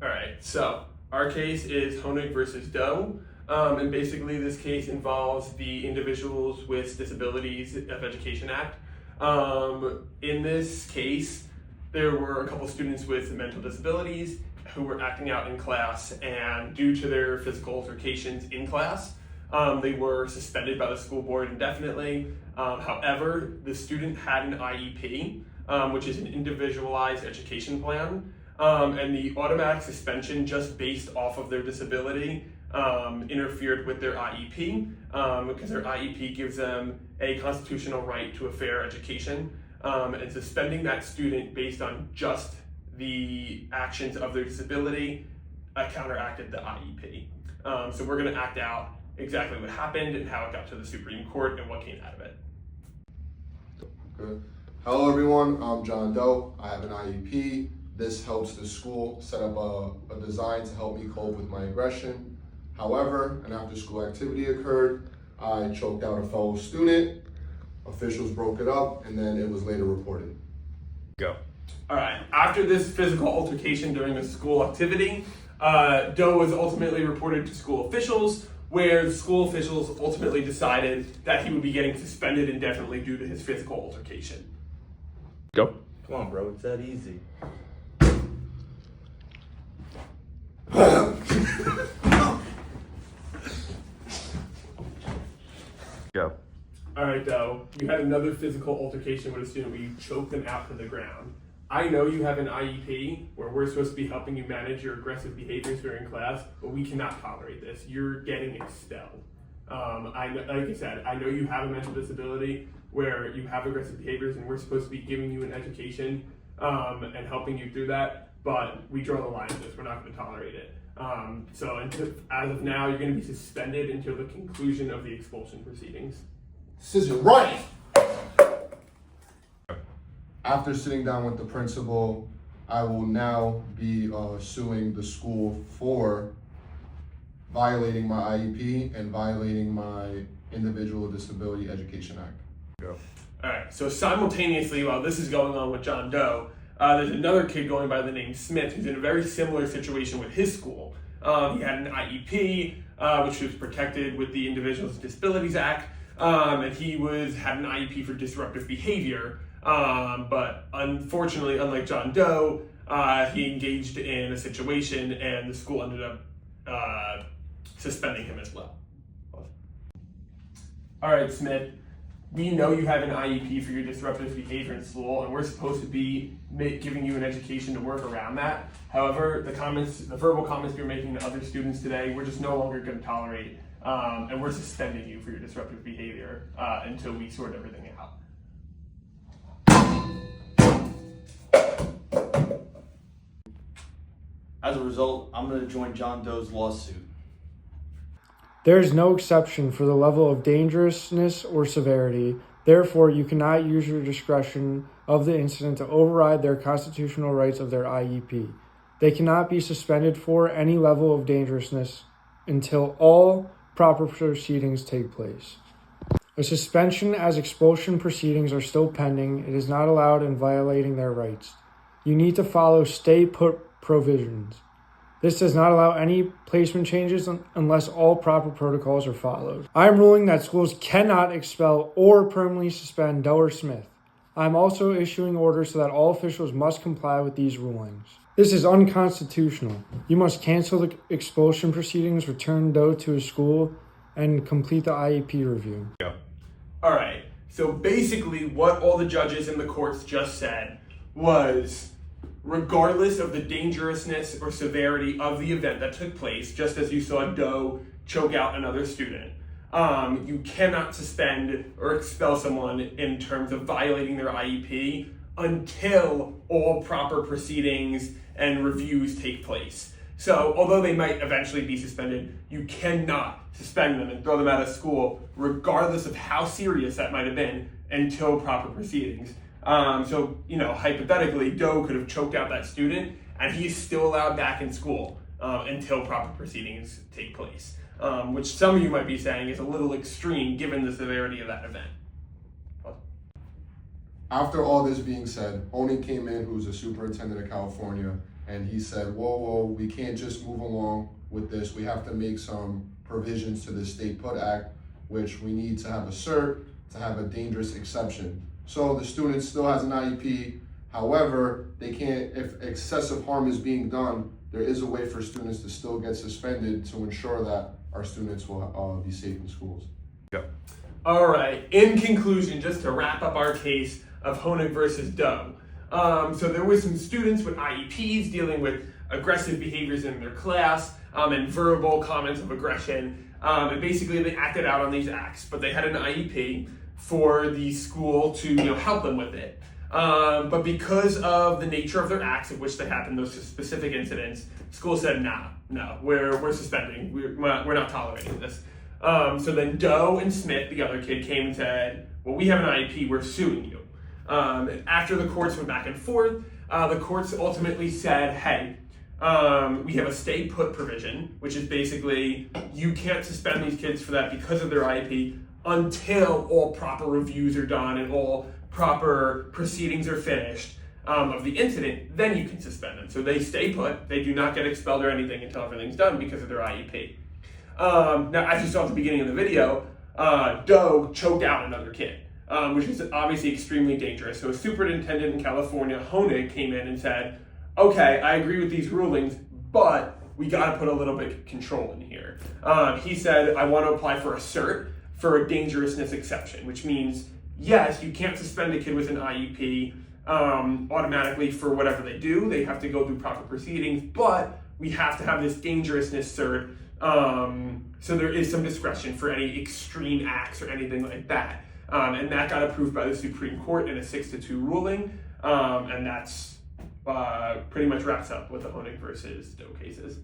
All right, so our case is Honig versus Doe. And basically this case involves the Individuals with Disabilities of Education Act. In this case, there were a couple students with mental disabilities who were acting out in class, and due to their physical altercations in class, they were suspended by the school board indefinitely. However, the student had an IEP, which is an individualized education plan, and the automatic suspension just based off of their disability interfered with their IEP, because their IEP gives them a constitutional right to a fair education, and suspending that student based on just the actions of their disability counteracted the IEP. So we're going to act out exactly what happened and how it got to the Supreme Court and what came out of it. Good. Hello everyone, I'm John Doe. I have an IEP. This helps the school set up a design to help me cope with my aggression. However, an after-school activity occurred. I choked out a fellow student. Officials broke it up, and then it was later reported. Go. All right, after this physical altercation during a school activity, Doe was ultimately reported to school officials, where the school officials ultimately decided that he would be getting suspended indefinitely due to his physical altercation. Go. Come on, bro, it's that easy. Go. All right, Doe, you had another physical altercation with a student where you choked them out to the ground. I know you have an IEP where we're supposed to be helping you manage your aggressive behaviors during class, but we cannot tolerate this. You're getting expelled. Like I said, I know you have a mental disability where you have aggressive behaviors, and we're supposed to be giving you an education and helping you through that, but we draw the line at this. We're not going to tolerate it. So as of now, you're going to be suspended until the conclusion of the expulsion proceedings. This isn't right! After sitting down with the principal, I will now be suing the school for violating my IEP and violating my Individual Disability Education Act. Go. All right, so simultaneously while this is going on with John Doe, there's another kid going by the name Smith who's in a very similar situation with his school. He had an IEP, which was protected with the Individuals with Disabilities Act, and he had an IEP for disruptive behavior, but unfortunately, unlike John Doe, he engaged in a situation and the school ended up suspending him as well. All right, Smith. We know you have an IEP for your disruptive behavior in school, and we're supposed to be giving you an education to work around that. However, the verbal comments you're making to other students today, we're just no longer going to tolerate, and we're suspending you for your disruptive behavior until we sort everything out. As a result, I'm going to join John Doe's lawsuit. There is no exception for the level of dangerousness or severity. Therefore, you cannot use your discretion of the incident to override their constitutional rights of their IEP. They cannot be suspended for any level of dangerousness until all proper proceedings take place. A suspension as expulsion proceedings are still pending. It is not allowed in violating their rights. You need to follow stay put provisions. This does not allow any placement changes unless all proper protocols are followed. I am ruling that schools cannot expel or permanently suspend Doe or Smith. I am also issuing orders so that all officials must comply with these rulings. This is unconstitutional. You must cancel the expulsion proceedings, return Doe to his school, and complete the IEP review. Go. All right, so basically what all the judges in the courts just said was, regardless of the dangerousness or severity of the event that took place, just as you saw Doe choke out another student, you cannot suspend or expel someone in terms of violating their IEP until all proper proceedings and reviews take place. So although they might eventually be suspended, you cannot suspend them and throw them out of school, regardless of how serious that might have been, until proper proceedings. So, hypothetically, Doe could have choked out that student, and he's still allowed back in school until proper proceedings take place, which some of you might be saying is a little extreme given the severity of that event. After all this being said, Honig came in, who's a superintendent of California, and he said, whoa, we can't just move along with this. We have to make some provisions to the Stay Put Act, which we need to have a cert, to have a dangerous exception. So the student still has an IEP. However, they can't, if excessive harm is being done, there is a way for students to still get suspended to ensure that our students will be safe in schools. Go. All right, in conclusion, just to wrap up our case of Honig versus Doe. So there were some students with IEPs dealing with aggressive behaviors in their class and verbal comments of aggression. And basically they acted out on these acts, but they had an IEP for the school to help them with it. But because of the nature of their acts, of which they happened, those specific incidents, school said, no, we're suspending. We're not tolerating this. So then Doe and Smith, the other kid, came and said, well, we have an IEP, we're suing you. After the courts went back and forth, the courts ultimately said, hey, we have a stay put provision, which is basically you can't suspend these kids for that because of their IEP until all proper reviews are done and all proper proceedings are finished of the incident, then you can suspend them. So they stay put, they do not get expelled or anything until everything's done because of their IEP. Now, as you saw at the beginning of the video, Doe choked out another kid, which is obviously extremely dangerous. So a superintendent in California, Honig, came in and said, okay, I agree with these rulings, but we got to put a little bit of control in here. He said, I want to apply for a cert for a dangerousness exception, which means, yes, you can't suspend a kid with an IEP automatically for whatever they do. They have to go through proper proceedings, but we have to have this dangerousness cert. So there is some discretion for any extreme acts or anything like that. And that got approved by the Supreme Court in a 6-2 ruling. And that's pretty much wraps up what the Honig versus Doe case is.